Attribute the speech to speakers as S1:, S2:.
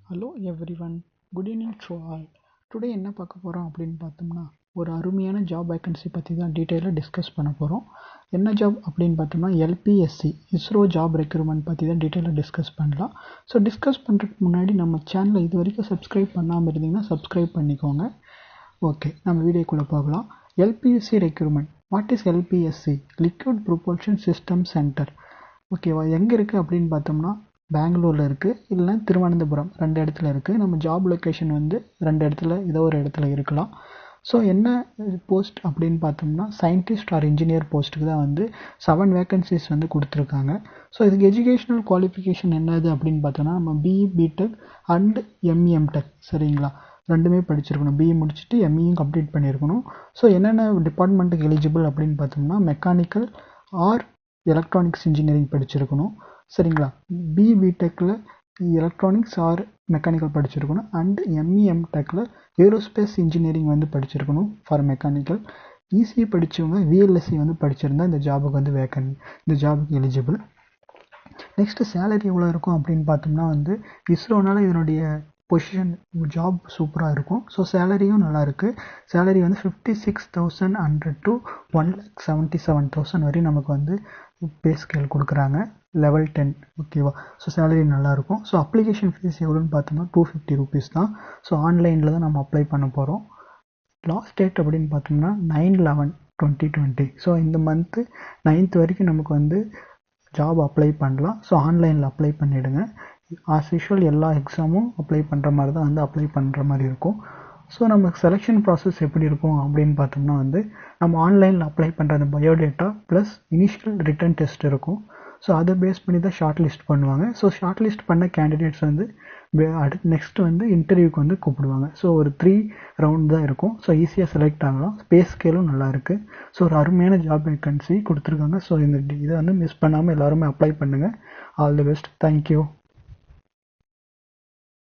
S1: Hello everyone, good evening to all. Today என்ன பார்க்க போகிறோம் அப்படின்னு பார்த்தோம்னா, ஒரு அருமையான ஜாப் வேக்கன்சி பற்றி தான் டீட்டெயிலாக டிஸ்கஸ் பண்ண போகிறோம். என்ன ஜாப் அப்படின்னு பார்த்தோம்னா, எல்பிஎஸ்சி இஸ்ரோ ஜாப் ரெக்ரூட்மெண்ட் பற்றி தான் டீட்டெயிலாக டிஸ்கஸ் பண்ணலாம். ஸோ டிஸ்கஸ் பண்ணுறதுக்கு முன்னாடி நம்ம சேனலை இது வரைக்கும் சப்ஸ்கிரைப் பண்ணாமல் இருந்தீங்கன்னா சப்ஸ்கிரைப் பண்ணிக்கோங்க. ஓகே, நம்ம வீடியோக்குள்ளே போகலாம். LPSC recruitment. What is LPSC? Liquid propulsion system centre. ஓகேவா, எங்கே இருக்குது அப்படின்னு பார்த்தோம்னா, பெங்களூரில் இருக்குது, இல்லைனா திருவனந்தபுரம், 2 இடத்துல இருக்குது. நம்ம ஜாப் லொக்கேஷன் வந்து 2 இடத்துல ஏதோ ஒரு இடத்துல இருக்கலாம். ஸோ என்ன போஸ்ட் அப்படின்னு பார்த்தோம்னா, சயின்டிஸ்ட் ஆர் இன்ஜினியர் போஸ்ட்டுக்கு தான் வந்து 7 வேக்கன்சிஸ் வந்து கொடுத்துருக்காங்க. ஸோ இதுக்கு எஜுகேஷ்னல் குவாலிஃபிகேஷன் என்னது அப்படின்னு பார்த்தோம்னா, நம்ம பிஇ பிடெக் அண்ட் எம்இஎம்டெக், சரிங்களா, ரெண்டுமே படிச்சிருக்கணும். பிஇ முடிச்சுட்டு எம்இயும் கம்ப்ளீட் பண்ணியிருக்கணும். ஸோ என்னென்ன டிபார்ட்மெண்ட்டுக்கு எலிஜிபிள் அப்படின்னு பார்த்தோம்னா, மெக்கானிக்கல் ஆர் எலக்ட்ரானிக்ஸ் இன்ஜினியரிங் படிச்சிருக்கணும், சரிங்களா. பிஇ பிடெக்கில் எலக்ட்ரானிக்ஸ் ஆர் மெக்கானிக்கல் படிச்சிருக்கணும். அண்ட் எம்இஎம்டெக்கில் ஏரோஸ்பேஸ் இன்ஜினியரிங் வந்து படிச்சிருக்கணும் ஃபார் மெக்கானிக்கல். இசிஇ படித்தவங்க விஎல்எஸ்சி வந்து படிச்சிருந்தா இந்த ஜாபுக்கு வந்து இந்த ஜாபுக்கு எலிஜிபிள். நெக்ஸ்ட்டு சேலரி எவ்வளோ இருக்கும் அப்படின்னு பார்த்தோம்னா வந்து, இஸ்ரோனால இதனுடைய பொசிஷன் ஜாப் சூப்பராக இருக்கும். ஸோ சேலரியும் நல்லாயிருக்கு. சேலரி வந்து 56,100 to 1,77,000 வரையும் நமக்கு வந்து பே ஸ்கேல் கொடுக்குறாங்க, லெவல் 10. ஓகேவா, ஸோ சேலரி நல்லாயிருக்கும். ஸோ அப்ளிகேஷன் ஃபீஸ் எவ்வளோன்னு பார்த்தோம்னா 250 rupees தான். ஸோ ஆன்லைனில் தான் நம்ம அப்ளை பண்ண போகிறோம். லாஸ்ட் டேட் அப்படின்னு பார்த்தோம்னா 9/11/2020. ஸோ இந்த மந்த்து 9th வரைக்கும் நமக்கு வந்து ஜாப் அப்ளை பண்ணலாம். ஸோ ஆன்லைனில் அப்ளை பண்ணிவிடுங்க. ஆஸ் யூஷுவல் எல்லா எக்ஸாமும் அப்ளை பண்ணுற மாதிரி தான் வந்து அப்ளை பண்ணுற மாதிரி இருக்கும். ஸோ நம்ம செலெக்ஷன் ப்ராசஸ் எப்படி இருக்கும் அப்படின்னு பார்த்தோம்னா வந்து, நம்ம ஆன்லைனில் அப்ளை பண்ணுற அந்த biodata plus initial written test இருக்கும். ஸோ அதை பேஸ் பண்ணி தான் ஷார்ட் லிஸ்ட் பண்ணுவாங்க. ஸோ ஷார்ட் லிஸ்ட் பண்ண கேண்டிடேட்ஸ் வந்து நெக்ஸ்ட் வந்து இன்டர்வியூக்கு வந்து கூப்பிடுவாங்க. ஸோ ஒரு 3 ரவுண்ட் தான் இருக்கும். ஸோ ஈஸியாக செலக்ட் ஆகலாம். பே ஸ்கேலும் நல்லா இருக்குது. ஸோ ஒரு அருமையான ஜாப் வேக்கன்சி கொடுத்துருக்காங்க. ஸோ இதை வந்து மிஸ் பண்ணாமல் எல்லாருமே அப்ளை பண்ணுங்கள். All the best. தேங்க்யூ.